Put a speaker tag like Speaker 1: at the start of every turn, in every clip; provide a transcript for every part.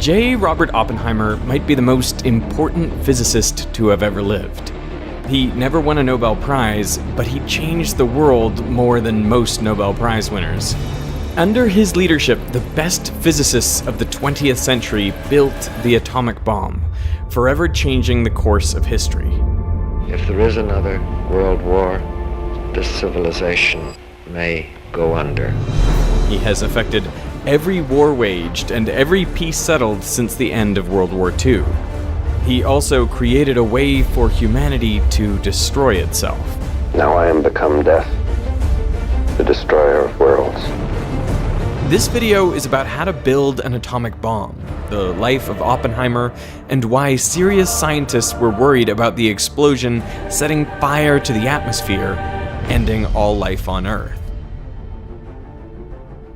Speaker 1: J. Robert Oppenheimer might be the most important physicist to have ever lived. He never won a Nobel Prize, but he changed the world more than most Nobel Prize winners. Under his leadership, the best physicists of the 20th century built the atomic bomb, forever changing the course of history.
Speaker 2: If there is another world war, this civilization may go under.
Speaker 1: He has affected every war waged and every peace settled since the end of World War II. He also created a way for humanity to destroy itself.
Speaker 2: Now I am become death, the destroyer of worlds.
Speaker 1: This video is about how to build an atomic bomb, the life of Oppenheimer, and why serious scientists were worried about the explosion setting fire to the atmosphere, ending all life on Earth.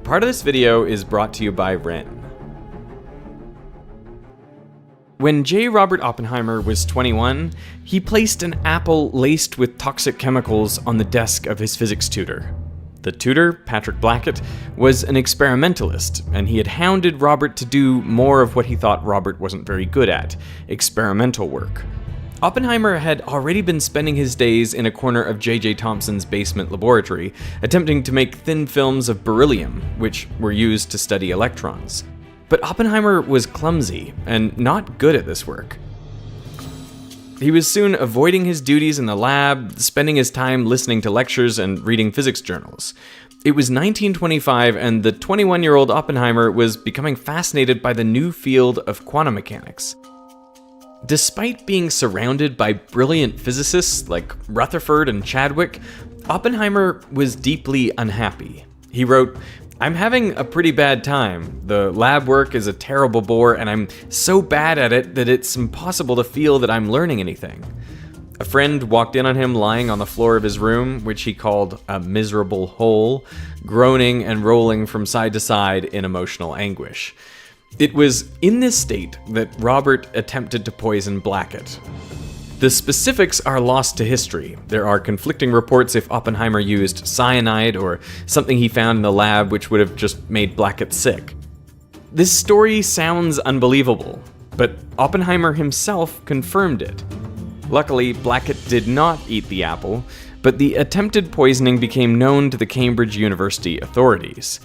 Speaker 1: Part of this video is brought to you by Ren. When J. Robert Oppenheimer was 21, he placed an apple laced with toxic chemicals on the desk of his physics tutor. The tutor, Patrick Blackett, was an experimentalist, and he had hounded Robert to do more of what he thought Robert wasn't very good at, experimental work. Oppenheimer had already been spending his days in a corner of J.J. Thomson's basement laboratory, attempting to make thin films of beryllium, which were used to study electrons. But Oppenheimer was clumsy and not good at this work. He was soon avoiding his duties in the lab, spending his time listening to lectures and reading physics journals. It was 1925, and the 21-year-old Oppenheimer was becoming fascinated by the new field of quantum mechanics. Despite being surrounded by brilliant physicists like Rutherford and Chadwick, Oppenheimer was deeply unhappy. He wrote, "I'm having a pretty bad time. The lab work is a terrible bore, and I'm so bad at it that it's impossible to feel that I'm learning anything." A friend walked in on him lying on the floor of his room, which he called a miserable hole, groaning and rolling from side to side in emotional anguish. It was in this state that Robert attempted to poison Blackett. The specifics are lost to history. There are conflicting reports if Oppenheimer used cyanide or something he found in the lab which would have just made Blackett sick. This story sounds unbelievable, but Oppenheimer himself confirmed it. Luckily, Blackett did not eat the apple, but the attempted poisoning became known to the Cambridge University authorities.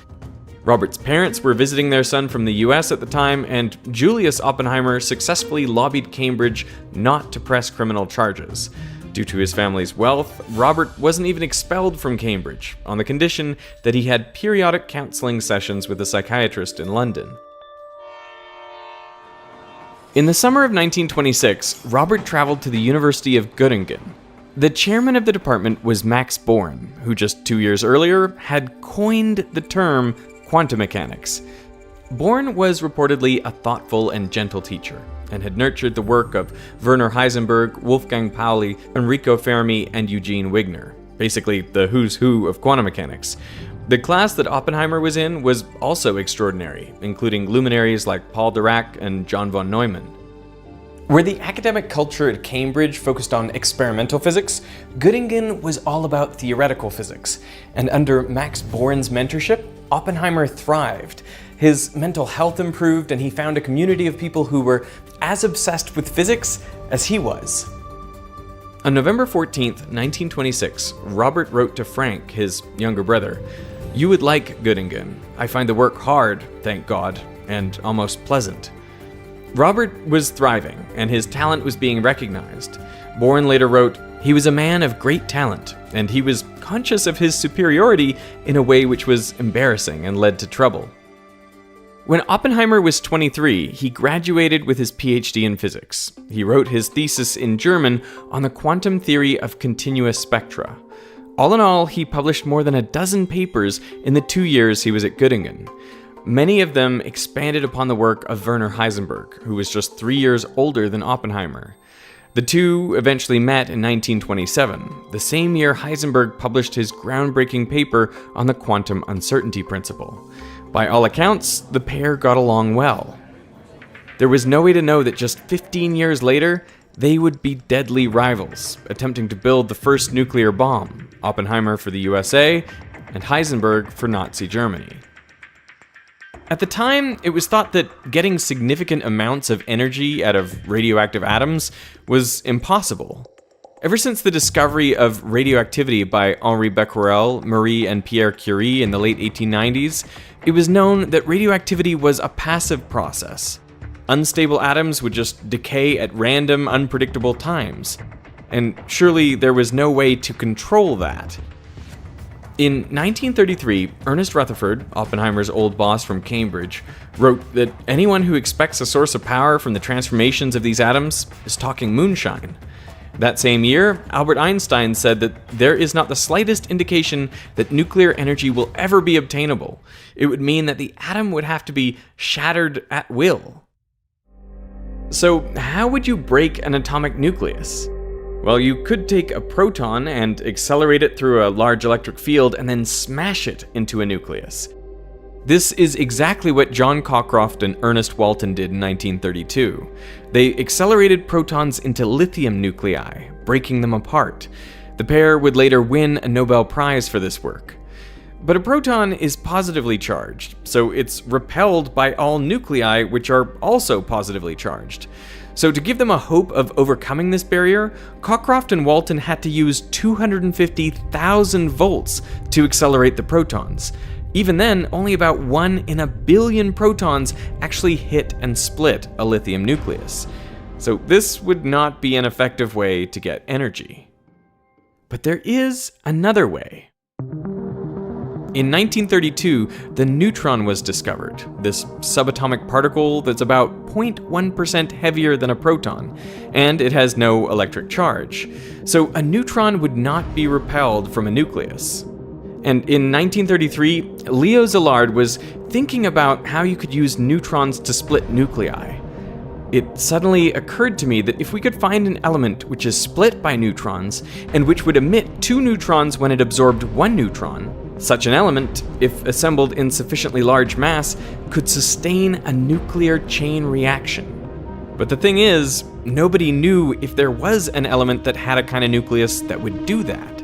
Speaker 1: Robert's parents were visiting their son from the US at the time, and Julius Oppenheimer successfully lobbied Cambridge not to press criminal charges. Due to his family's wealth, Robert wasn't even expelled from Cambridge, on the condition that he had periodic counseling sessions with a psychiatrist in London. In the summer of 1926, Robert traveled to the University of Göttingen. The chairman of the department was Max Born, who just 2 years earlier had coined the term quantum mechanics. Born was reportedly a thoughtful and gentle teacher, and had nurtured the work of Werner Heisenberg, Wolfgang Pauli, Enrico Fermi, and Eugene Wigner, basically the who's who of quantum mechanics. The class that Oppenheimer was in was also extraordinary, including luminaries like Paul Dirac and John von Neumann. Where the academic culture at Cambridge focused on experimental physics, Göttingen was all about theoretical physics, and under Max Born's mentorship, Oppenheimer thrived. His mental health improved, and he found a community of people who were as obsessed with physics as he was. On November 14th, 1926, Robert wrote to Frank, his younger brother, "You would like Göttingen. I find the work hard, thank God, and almost pleasant." Robert was thriving, and his talent was being recognized. Born later wrote, "He was a man of great talent, and he was conscious of his superiority in a way which was embarrassing and led to trouble." When Oppenheimer was 23, he graduated with his PhD in physics. He wrote his thesis in German on the quantum theory of continuous spectra. All in all, he published more than a dozen papers in the 2 years he was at Göttingen. Many of them expanded upon the work of Werner Heisenberg, who was just 3 years older than Oppenheimer. The two eventually met in 1927, the same year Heisenberg published his groundbreaking paper on the quantum uncertainty principle. By all accounts, the pair got along well. There was no way to know that just 15 years later, they would be deadly rivals, attempting to build the first nuclear bomb, Oppenheimer for the USA and Heisenberg for Nazi Germany. At the time, it was thought that getting significant amounts of energy out of radioactive atoms was impossible. Ever since the discovery of radioactivity by Henri Becquerel, Marie and Pierre Curie in the late 1890s, it was known that radioactivity was a passive process. Unstable atoms would just decay at random, unpredictable times. And surely there was no way to control that. In 1933, Ernest Rutherford, Oppenheimer's old boss from Cambridge, wrote that anyone who expects a source of power from the transformations of these atoms is talking moonshine. That same year, Albert Einstein said that there is not the slightest indication that nuclear energy will ever be obtainable. It would mean that the atom would have to be shattered at will. So, how would you break an atomic nucleus? Well, you could take a proton and accelerate it through a large electric field and then smash it into a nucleus. This is exactly what John Cockcroft and Ernest Walton did in 1932. They accelerated protons into lithium nuclei, breaking them apart. The pair would later win a Nobel Prize for this work. But a proton is positively charged, so it's repelled by all nuclei, which are also positively charged. So to give them a hope of overcoming this barrier, Cockcroft and Walton had to use 250,000 volts to accelerate the protons. Even then, only about 1 in a billion protons actually hit and split a lithium nucleus. So this would not be an effective way to get energy. But there is another way. In 1932, the neutron was discovered, this subatomic particle that's about 0.1% heavier than a proton, and it has no electric charge. So a neutron would not be repelled from a nucleus. And in 1933, Leo Szilard was thinking about how you could use neutrons to split nuclei. It suddenly occurred to me that if we could find an element which is split by neutrons, and which would emit 2 neutrons when it absorbed 1 neutron, such an element, if assembled in sufficiently large mass, could sustain a nuclear chain reaction. But the thing is, nobody knew if there was an element that had a kind of nucleus that would do that.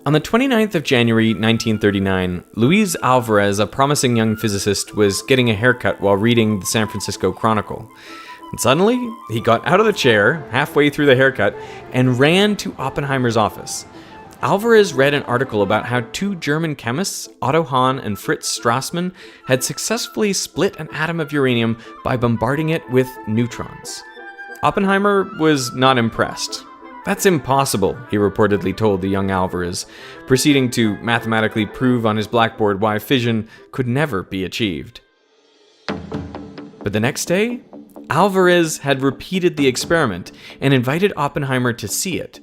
Speaker 1: On the 29th of January 1939, Luis Alvarez, a promising young physicist, was getting a haircut while reading the San Francisco Chronicle. And suddenly, he got out of the chair halfway through the haircut and ran to Oppenheimer's office. Alvarez read an article about how 2 German chemists, Otto Hahn and Fritz Strassmann, had successfully split an atom of uranium by bombarding it with neutrons. Oppenheimer was not impressed. "That's impossible," he reportedly told the young Alvarez, proceeding to mathematically prove on his blackboard why fission could never be achieved. But the next day, Alvarez had repeated the experiment and invited Oppenheimer to see it.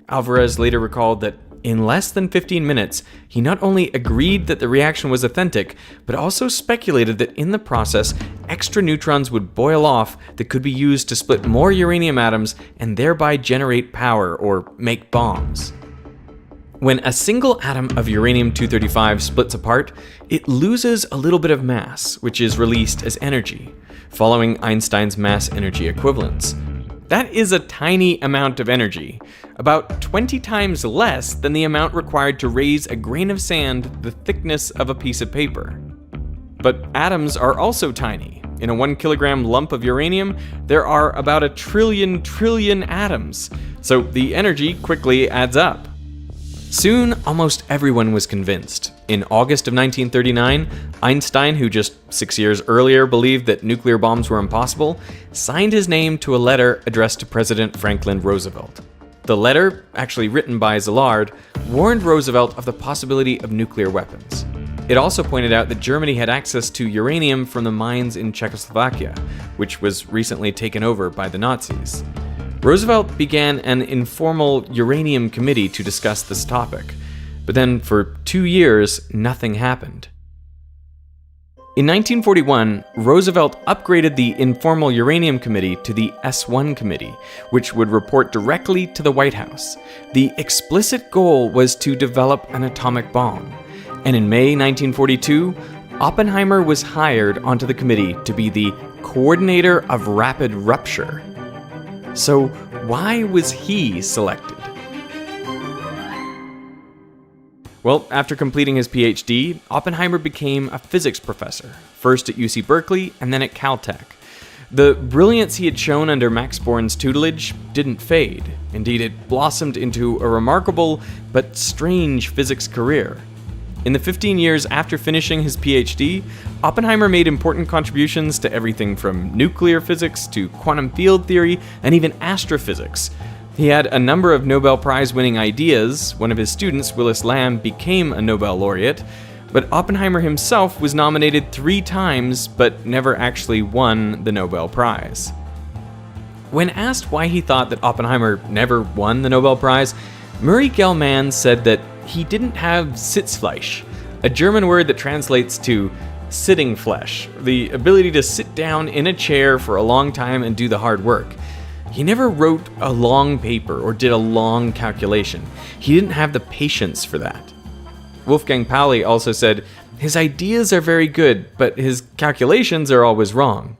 Speaker 1: Alvarez later recalled that in less than 15 minutes, he not only agreed that the reaction was authentic, but also speculated that in the process, extra neutrons would boil off that could be used to split more uranium atoms and thereby generate power or make bombs. When a single atom of uranium-235 splits apart, it loses a little bit of mass, which is released as energy, following Einstein's mass-energy equivalence. That is a tiny amount of energy, about 20 times less than the amount required to raise a grain of sand the thickness of a piece of paper. But atoms are also tiny. In a 1 kilogram lump of uranium, there are about a trillion atoms, so the energy quickly adds up. Soon, almost everyone was convinced. In August of 1939, Einstein, who just 6 years earlier believed that nuclear bombs were impossible, signed his name to a letter addressed to President Franklin Roosevelt. The letter, actually written by Szilard, warned Roosevelt of the possibility of nuclear weapons. It also pointed out that Germany had access to uranium from the mines in Czechoslovakia, which was recently taken over by the Nazis. Roosevelt began an informal uranium committee to discuss this topic, but then for 2 years, nothing happened. In 1941, Roosevelt upgraded the informal uranium committee to the S1 committee, which would report directly to the White House. The explicit goal was to develop an atomic bomb, and in May 1942, Oppenheimer was hired onto the committee to be the coordinator of rapid rupture. So why was he selected? Well, after completing his PhD, Oppenheimer became a physics professor, first at UC Berkeley and then at Caltech. The brilliance he had shown under Max Born's tutelage didn't fade. Indeed, it blossomed into a remarkable but strange physics career. In the 15 years after finishing his PhD, Oppenheimer made important contributions to everything from nuclear physics to quantum field theory and even astrophysics. He had a number of Nobel Prize-winning ideas. One of his students, Willis Lamb, became a Nobel laureate, but Oppenheimer himself was nominated 3 times but never actually won the Nobel Prize. When asked why he thought that Oppenheimer never won the Nobel Prize, Murray Gell-Mann said that he didn't have Sitzfleisch, a German word that translates to sitting flesh, the ability to sit down in a chair for a long time and do the hard work. He never wrote a long paper or did a long calculation. He didn't have the patience for that. Wolfgang Pauli also said, his ideas are very good, but his calculations are always wrong.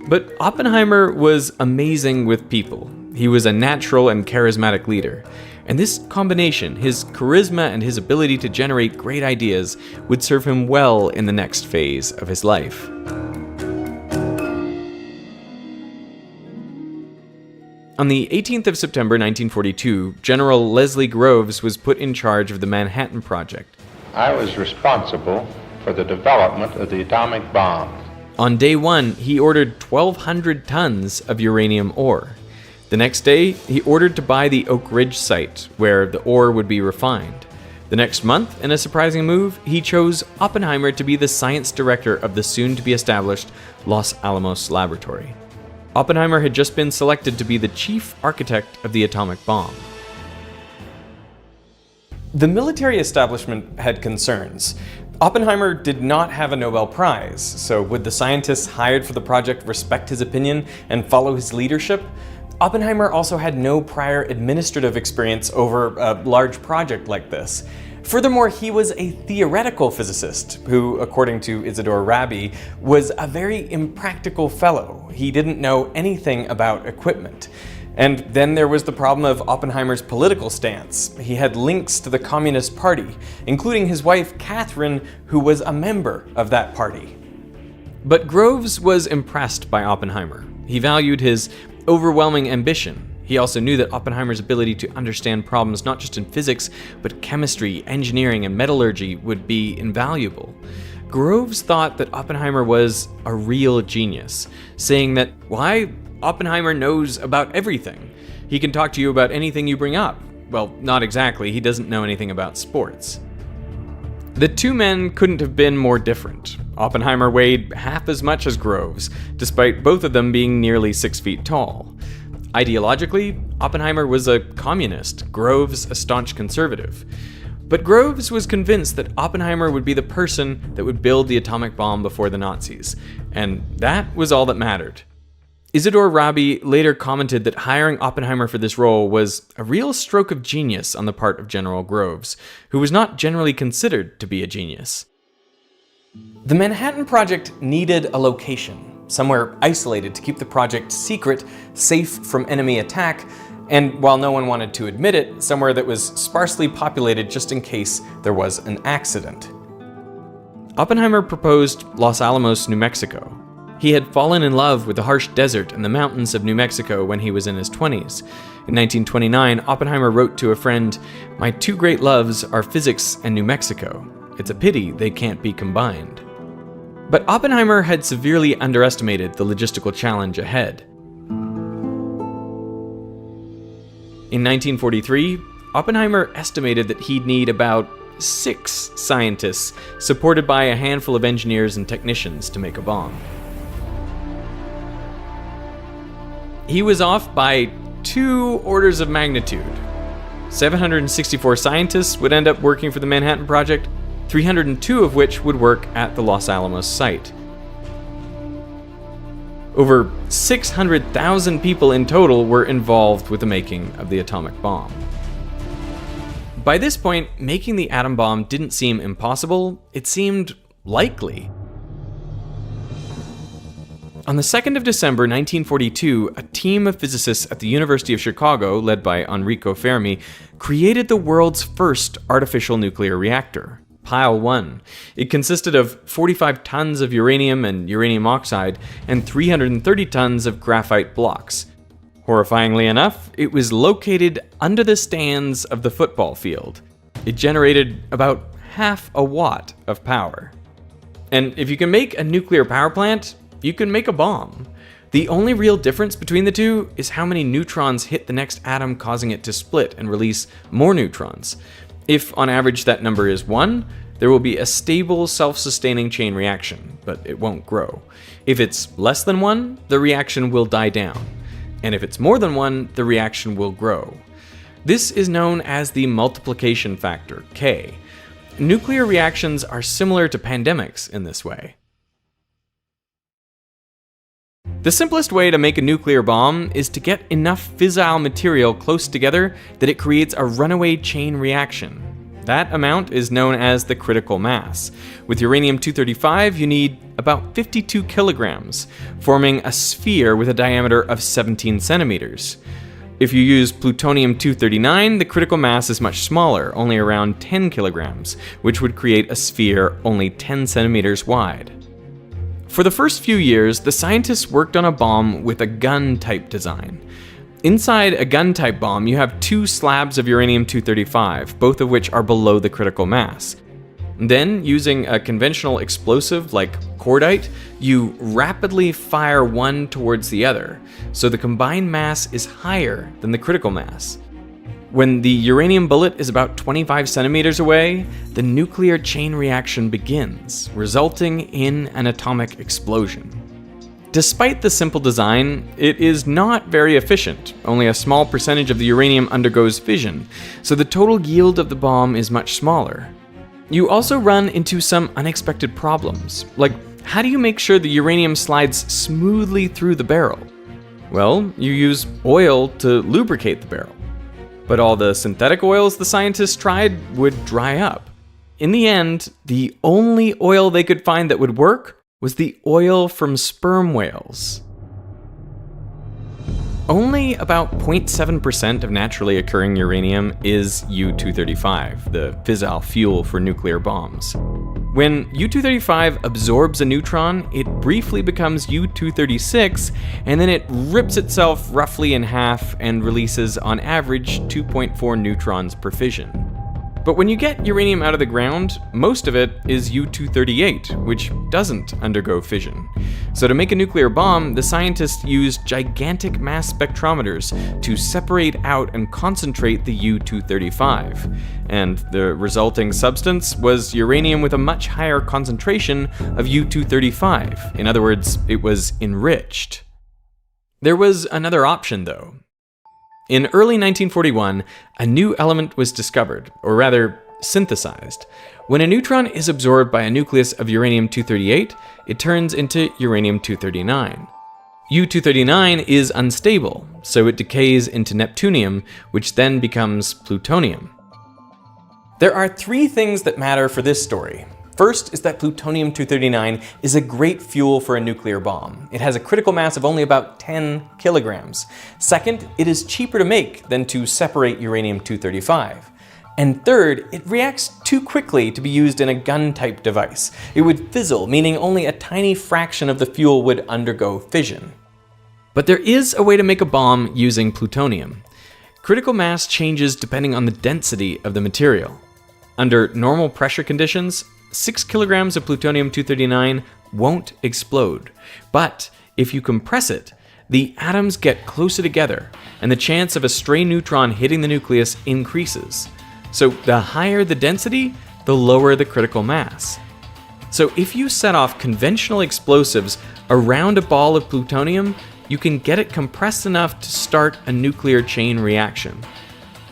Speaker 1: But Oppenheimer was amazing with people. He was a natural and charismatic leader. And this combination, his charisma and his ability to generate great ideas, would serve him well in the next phase of his life. On the 18th of September 1942, General Leslie Groves was put in charge of the Manhattan Project.
Speaker 3: I was responsible for the development of the atomic bomb.
Speaker 1: On day 1, he ordered 1,200 tons of uranium ore. The next day, he ordered to buy the Oak Ridge site, where the ore would be refined. The next month, in a surprising move, he chose Oppenheimer to be the science director of the soon-to-be-established Los Alamos Laboratory. Oppenheimer had just been selected to be the chief architect of the atomic bomb. The military establishment had concerns. Oppenheimer did not have a Nobel Prize, so would the scientists hired for the project respect his opinion and follow his leadership? Oppenheimer also had no prior administrative experience over a large project like this. Furthermore, he was a theoretical physicist who, according to Isidore Rabi, was a very impractical fellow. He didn't know anything about equipment. And then there was the problem of Oppenheimer's political stance. He had links to the Communist Party, including his wife Catherine, who was a member of that party. But Groves was impressed by Oppenheimer. He valued his overwhelming ambition. He also knew that Oppenheimer's ability to understand problems not just in physics, but chemistry, engineering, and metallurgy would be invaluable. Groves thought that Oppenheimer was a real genius, saying that, why, Oppenheimer knows about everything. He can talk to you about anything you bring up. Well, not exactly, he doesn't know anything about sports. The two men couldn't have been more different. Oppenheimer weighed half as much as Groves, despite both of them being nearly 6 feet tall. Ideologically, Oppenheimer was a communist, Groves a staunch conservative. But Groves was convinced that Oppenheimer would be the person that would build the atomic bomb before the Nazis, and that was all that mattered. Isidore Rabi later commented that hiring Oppenheimer for this role was a real stroke of genius on the part of General Groves, who was not generally considered to be a genius. The Manhattan Project needed a location, somewhere isolated to keep the project secret, safe from enemy attack, and while no one wanted to admit it, somewhere that was sparsely populated just in case there was an accident. Oppenheimer proposed Los Alamos, New Mexico. He had fallen in love with the harsh desert and the mountains of New Mexico when he was in his 20s. In 1929, Oppenheimer wrote to a friend, "My two great loves are physics and New Mexico. It's a pity they can't be combined." But Oppenheimer had severely underestimated the logistical challenge ahead. In 1943, Oppenheimer estimated that he'd need about 6 scientists, supported by a handful of engineers and technicians to make a bomb. He was off by 2 orders of magnitude. 764 scientists would end up working for the Manhattan Project, 302 of which would work at the Los Alamos site. Over 600,000 people in total were involved with the making of the atomic bomb. By this point, making the atom bomb didn't seem impossible, it seemed likely. On the 2nd of December 1942, a team of physicists at the University of Chicago, led by Enrico Fermi, created the world's first artificial nuclear reactor, Pile 1. It consisted of 45 tons of uranium and uranium oxide and 330 tons of graphite blocks. Horrifyingly enough, it was located under the stands of the football field. It generated about half a watt of power. And if you can make a nuclear power plant, you can make a bomb. The only real difference between the two is how many neutrons hit the next atom, causing it to split and release more neutrons. If on average that number is 1, there will be a stable, self-sustaining chain reaction, but it won't grow. If it's less than 1, the reaction will die down. And if it's more than 1, the reaction will grow. This is known as the multiplication factor, K. Nuclear reactions are similar to pandemics in this way. The simplest way to make a nuclear bomb is to get enough fissile material close together that it creates a runaway chain reaction. That amount is known as the critical mass. With uranium-235, you need about 52 kilograms, forming a sphere with a diameter of 17 centimeters. If you use plutonium-239, the critical mass is much smaller, only around 10 kilograms, which would create a sphere only 10 centimeters wide. For the first few years, the scientists worked on a bomb with a gun-type design. Inside a gun-type bomb, you have 2 slabs of uranium-235, both of which are below the critical mass. Then, using a conventional explosive like cordite, you rapidly fire one towards the other, so the combined mass is higher than the critical mass. When the uranium bullet is about 25 centimeters away, the nuclear chain reaction begins, resulting in an atomic explosion. Despite the simple design, it is not very efficient. Only a small percentage of the uranium undergoes fission, so the total yield of the bomb is much smaller. You also run into some unexpected problems, like how do you make sure the uranium slides smoothly through the barrel? Well, you use oil to lubricate the barrel. But all the synthetic oils the scientists tried would dry up. In the end, the only oil they could find that would work was the oil from sperm whales. Only about 0.7% of naturally occurring uranium is U-235, the fissile fuel for nuclear bombs. When U-235 absorbs a neutron, it briefly becomes U-236, and then it rips itself roughly in half and releases on average 2.4 neutrons per fission. But when you get uranium out of the ground, most of it is U-238, which doesn't undergo fission. So to make a nuclear bomb, the scientists used gigantic mass spectrometers to separate out and concentrate the U-235. And the resulting substance was uranium with a much higher concentration of U-235. In other words, it was enriched. There was another option, though. In early 1941, a new element was discovered, or rather, synthesized. When a neutron is absorbed by a nucleus of uranium-238, it turns into uranium-239. U-239 is unstable, so it decays into neptunium, which then becomes plutonium. There are 3 things that matter for this story. First is that plutonium-239 is a great fuel for a nuclear bomb. It has a critical mass of only about 10 kilograms. Second, it is cheaper to make than to separate uranium-235. And third, it reacts too quickly to be used in a gun-type device. It would fizzle, meaning only a tiny fraction of the fuel would undergo fission. But there is a way to make a bomb using plutonium. Critical mass changes depending on the density of the material. Under normal pressure conditions, 6 kilograms of plutonium-239 won't explode. But if you compress it, the atoms get closer together, and the chance of a stray neutron hitting the nucleus increases. So the higher the density, the lower the critical mass. So if you set off conventional explosives around a ball of plutonium, you can get it compressed enough to start a nuclear chain reaction.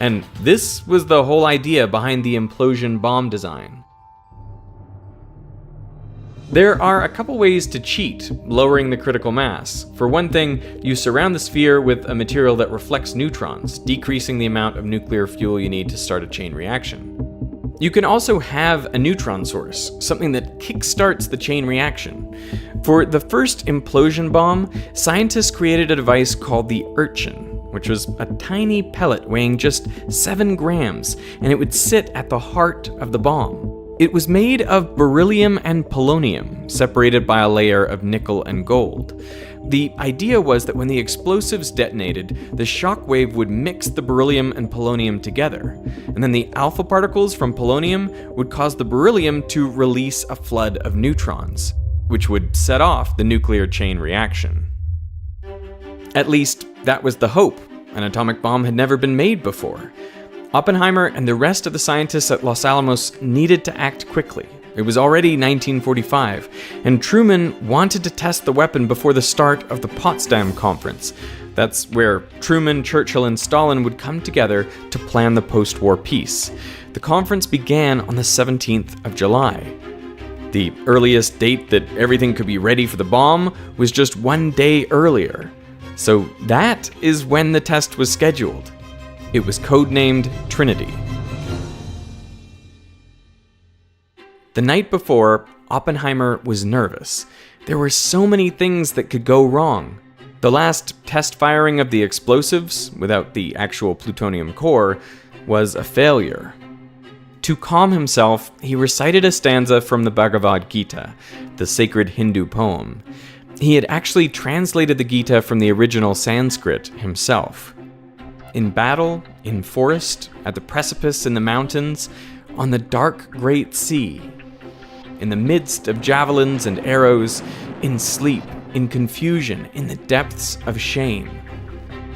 Speaker 1: And this was the whole idea behind the implosion bomb design. There are a couple ways to cheat lowering the critical mass. For one thing, you surround the sphere with a material that reflects neutrons, decreasing the amount of nuclear fuel you need to start a chain reaction. You can also have a neutron source, something that kickstarts the chain reaction. For the first implosion bomb, scientists created a device called the Urchin, which was a tiny pellet weighing just 7 grams, and it would sit at the heart of the bomb. It was made of beryllium and polonium, separated by a layer of nickel and gold. The idea was that when the explosives detonated, the shock wave would mix the beryllium and polonium together, and then the alpha particles from polonium would cause the beryllium to release a flood of neutrons, which would set off the nuclear chain reaction. At least, that was the hope. An atomic bomb had never been made before. Oppenheimer and the rest of the scientists at Los Alamos needed to act quickly. It was already 1945, and Truman wanted to test the weapon before the start of the Potsdam Conference. That's where Truman, Churchill, and Stalin would come together to plan the post-war peace. The conference began on the 17th of July. The earliest date that everything could be ready for the bomb was just 1 day earlier. So that is when the test was scheduled. It was codenamed Trinity. The night before, Oppenheimer was nervous. There were so many things that could go wrong. The last test firing of the explosives, without the actual plutonium core, was a failure. To calm himself, he recited a stanza from the Bhagavad Gita, the sacred Hindu poem. He had actually translated the Gita from the original Sanskrit himself. In battle, in forest, at the precipice in the mountains, on the dark great sea, in the midst of javelins and arrows, in sleep, in confusion, in the depths of shame,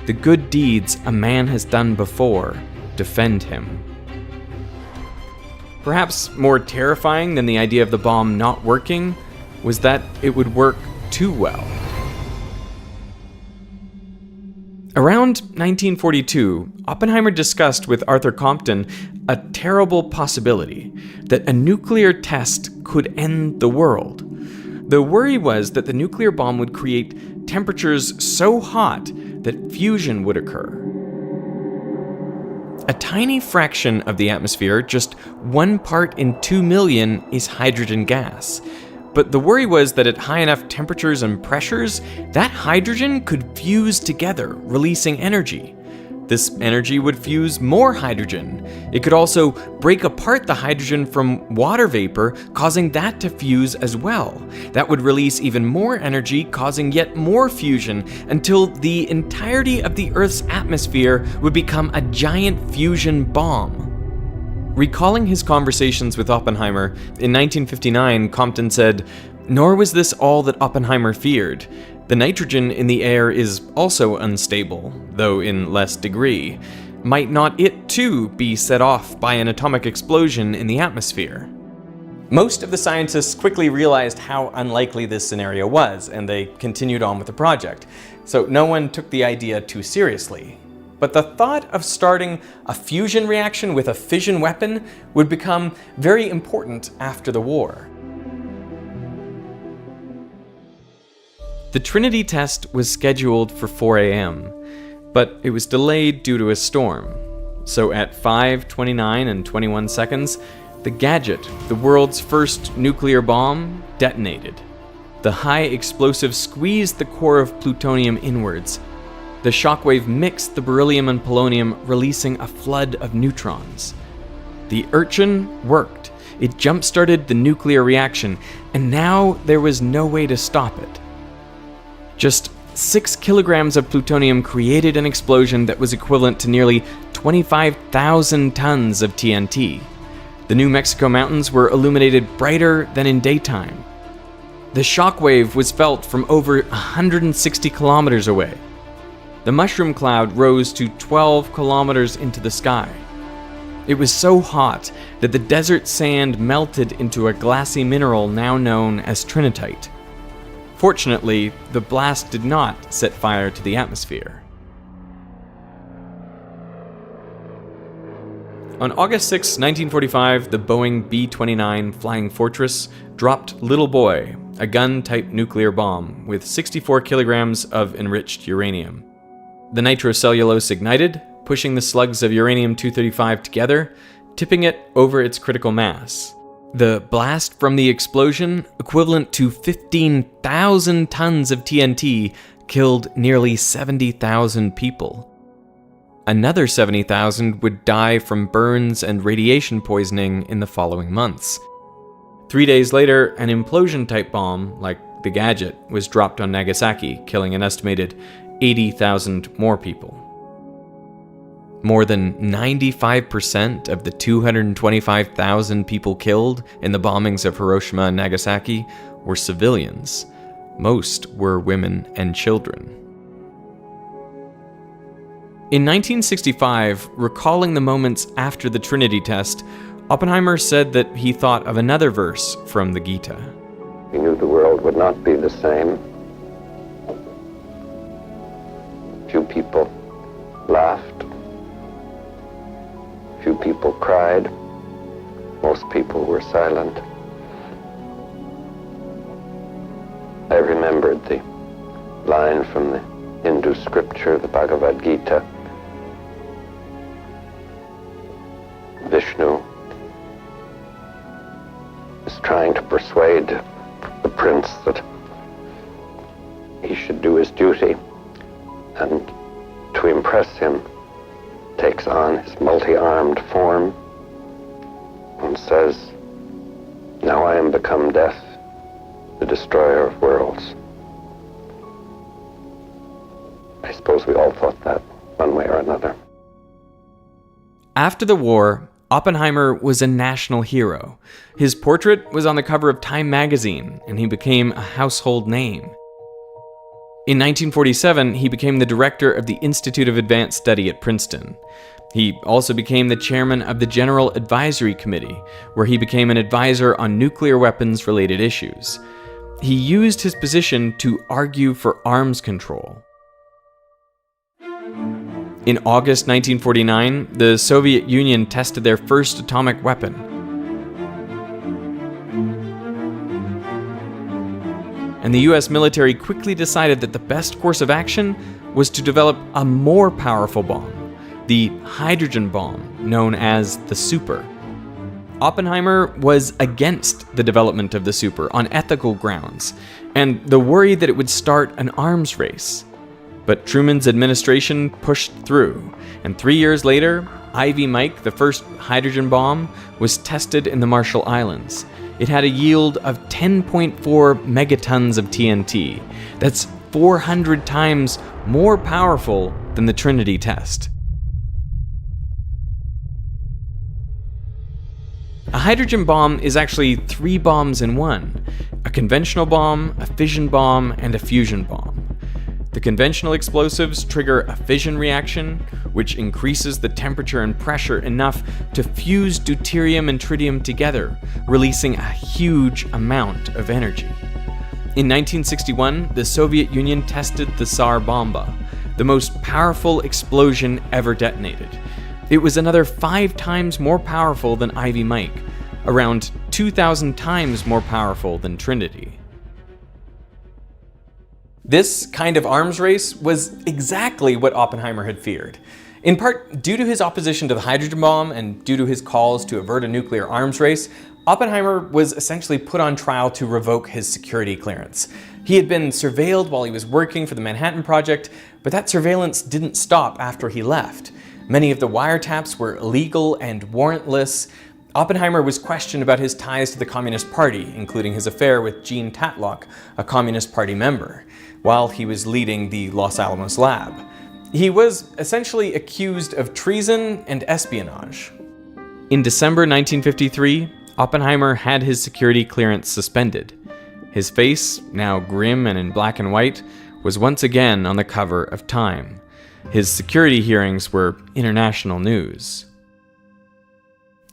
Speaker 1: the good deeds a man has done before defend him. Perhaps more terrifying than the idea of the bomb not working was that it would work too well. Around 1942, Oppenheimer discussed with Arthur Compton a terrible possibility that a nuclear test could end the world. The worry was that the nuclear bomb would create temperatures so hot that fusion would occur. A tiny fraction of the atmosphere, just 1 part in 2 million, is hydrogen gas. But the worry was that at high enough temperatures and pressures, that hydrogen could fuse together, releasing energy. This energy would fuse more hydrogen. It could also break apart the hydrogen from water vapor, causing that to fuse as well. That would release even more energy, causing yet more fusion, until the entirety of the Earth's atmosphere would become a giant fusion bomb. Recalling his conversations with Oppenheimer, in 1959, Compton said, "Nor was this all that Oppenheimer feared. The nitrogen in the air is also unstable, though in less degree. Might not it too be set off by an atomic explosion in the atmosphere?" Most of the scientists quickly realized how unlikely this scenario was, and they continued on with the project, so no one took the idea too seriously. But the thought of starting a fusion reaction with a fission weapon would become very important after the war. The Trinity test was scheduled for 4 a.m., but it was delayed due to a storm. So at 5:29 and 21 seconds, the gadget, the world's first nuclear bomb, detonated. The high explosive squeezed the core of plutonium inwards. The shockwave mixed the beryllium and polonium, releasing a flood of neutrons. The Urchin worked. It jump-started the nuclear reaction, and now there was no way to stop it. Just 6 kilograms of plutonium created an explosion that was equivalent to nearly 25,000 tons of TNT. The New Mexico mountains were illuminated brighter than in daytime. The shockwave was felt from over 160 kilometers away. The mushroom cloud rose to 12 kilometers into the sky. It was so hot that the desert sand melted into a glassy mineral now known as trinitite. Fortunately, the blast did not set fire to the atmosphere. On August 6, 1945, the Boeing B-29 Flying Fortress dropped Little Boy, a gun-type nuclear bomb with 64 kilograms of enriched uranium. The nitrocellulose ignited, pushing the slugs of uranium-235 together, tipping it over its critical mass. The blast from the explosion, equivalent to 15,000 tons of TNT, killed nearly 70,000 people. Another 70,000 would die from burns and radiation poisoning in the following months. 3 days later, an implosion-type bomb, like the Gadget, was dropped on Nagasaki, killing an estimated 80,000 more people. More than 95% of the 225,000 people killed in the bombings of Hiroshima and Nagasaki were civilians. Most were women and children. In 1965, recalling the moments after the Trinity test, Oppenheimer said that he thought of another verse from the Gita.
Speaker 2: We knew the world would not be the same. Few people laughed. Few people cried. Most people were silent. I remembered the line from the Hindu scripture, the Bhagavad Gita. Vishnu is trying to persuade the prince that he should do his duty, and to impress him takes on his multi-armed form and says, "Now I am become death, the destroyer of worlds." I suppose we all thought that one way or another.
Speaker 1: After the war, Oppenheimer was a national hero. His portrait was on the cover of Time magazine, and he became a household name. In 1947, he became the director of the Institute of Advanced Study at Princeton. He also became the chairman of the General Advisory Committee, where he became an advisor on nuclear weapons-related issues. He used his position to argue for arms control. In August 1949, the Soviet Union tested their first atomic weapon. And the US military quickly decided that the best course of action was to develop a more powerful bomb, the hydrogen bomb, known as the Super. Oppenheimer was against the development of the Super on ethical grounds, and the worry that it would start an arms race. But Truman's administration pushed through, and 3 years later, Ivy Mike, the first hydrogen bomb, was tested in the Marshall Islands. It had a yield of 10.4 megatons of TNT. That's 400 times more powerful than the Trinity test. A hydrogen bomb is actually 3 bombs in one: a conventional bomb, a fission bomb, and a fusion bomb. The conventional explosives trigger a fission reaction, which increases the temperature and pressure enough to fuse deuterium and tritium together, releasing a huge amount of energy. In 1961, the Soviet Union tested the Tsar Bomba, the most powerful explosion ever detonated. It was another 5 times more powerful than Ivy Mike, around 2,000 times more powerful than Trinity. This kind of arms race was exactly what Oppenheimer had feared. In part due to his opposition to the hydrogen bomb and due to his calls to avert a nuclear arms race, Oppenheimer was essentially put on trial to revoke his security clearance. He had been surveilled while he was working for the Manhattan Project, but that surveillance didn't stop after he left. Many of the wiretaps were illegal and warrantless. Oppenheimer was questioned about his ties to the Communist Party, including his affair with Jean Tatlock, a Communist Party member, while he was leading the Los Alamos lab. He was essentially accused of treason and espionage. In December 1953, Oppenheimer had his security clearance suspended. His face, now grim and in black and white, was once again on the cover of Time. His security hearings were international news.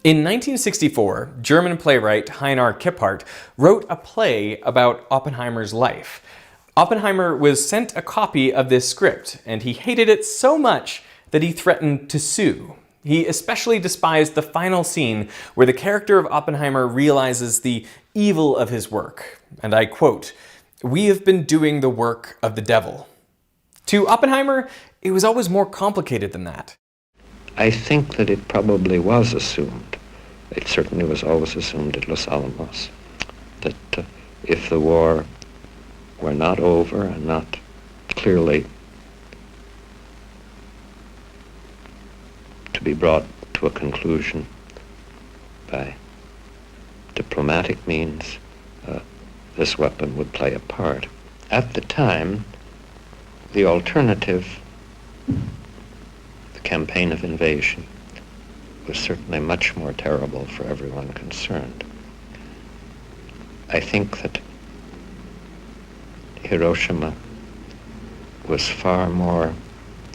Speaker 1: In 1964, German playwright Heinar Kippert wrote a play about Oppenheimer's life. Oppenheimer was sent a copy of this script, and he hated it so much that he threatened to sue. He especially despised the final scene where the character of Oppenheimer realizes the evil of his work. And I quote, "We have been doing the work of the devil." To Oppenheimer, it was always more complicated than that.
Speaker 2: I think that it probably was assumed it certainly was always assumed at Los Alamos that if the war were not over and not clearly to be brought to a conclusion by diplomatic means, this weapon would play a part. At the time, the alternative, the campaign of invasion, was certainly much more terrible for everyone concerned. I think that Hiroshima was far more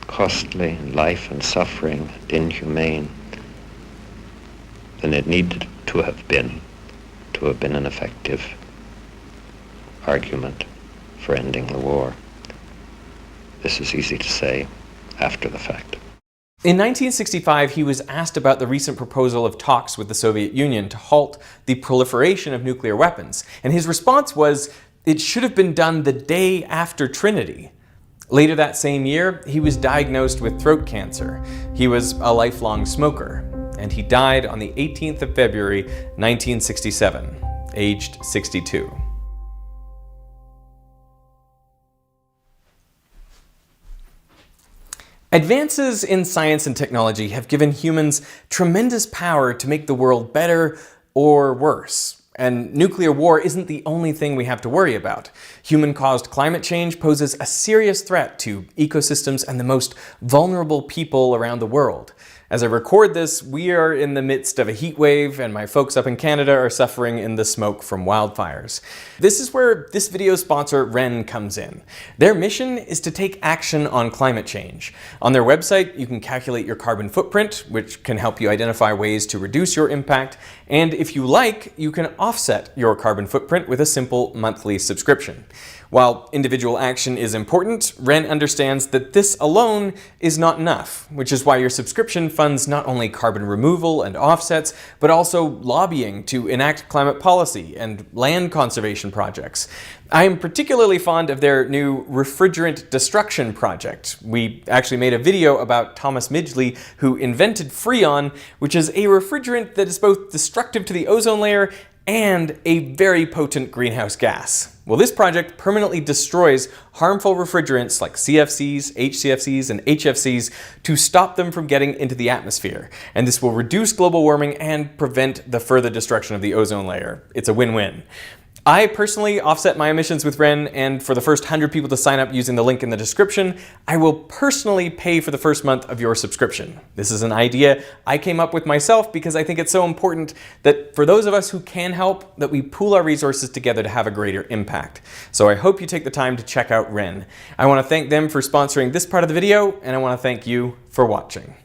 Speaker 2: costly in life and suffering and inhumane than it needed to have been an effective argument for ending the war. This is easy to say after the fact.
Speaker 1: In 1965, he was asked about the recent proposal of talks with the Soviet Union to halt the proliferation of nuclear weapons, and his response was, it should have been done the day after Trinity. Later that same year, he was diagnosed with throat cancer. He was a lifelong smoker, and he died on the 18th of February, 1967, aged 62. Advances in science and technology have given humans tremendous power to make the world better or worse. And nuclear war isn't the only thing we have to worry about. Human-caused climate change poses a serious threat to ecosystems and the most vulnerable people around the world. As I record this, we are in the midst of a heat wave, and my folks up in Canada are suffering in the smoke from wildfires. This is where this video's sponsor, Wren, comes in. Their mission is to take action on climate change. On their website, you can calculate your carbon footprint, which can help you identify ways to reduce your impact, and if you like, you can offset your carbon footprint with a simple monthly subscription. While individual action is important, Wren understands that this alone is not enough, which is why your subscription funds not only carbon removal and offsets, but also lobbying to enact climate policy and land conservation projects. I am particularly fond of their new refrigerant destruction project. We actually made a video about Thomas Midgley, who invented Freon, which is a refrigerant that is both destructive to the ozone layer and a very potent greenhouse gas. Well, this project permanently destroys harmful refrigerants like CFCs, HCFCs, and HFCs to stop them from getting into the atmosphere. And this will reduce global warming and prevent the further destruction of the ozone layer. It's a win-win. I personally offset my emissions with Wren, and for the first 100 people to sign up using the link in the description, I will personally pay for the first month of your subscription. This is an idea I came up with myself because I think it's so important that for those of us who can help, that we pool our resources together to have a greater impact. So I hope you take the time to check out Wren. I want to thank them for sponsoring this part of the video, and I want to thank you for watching.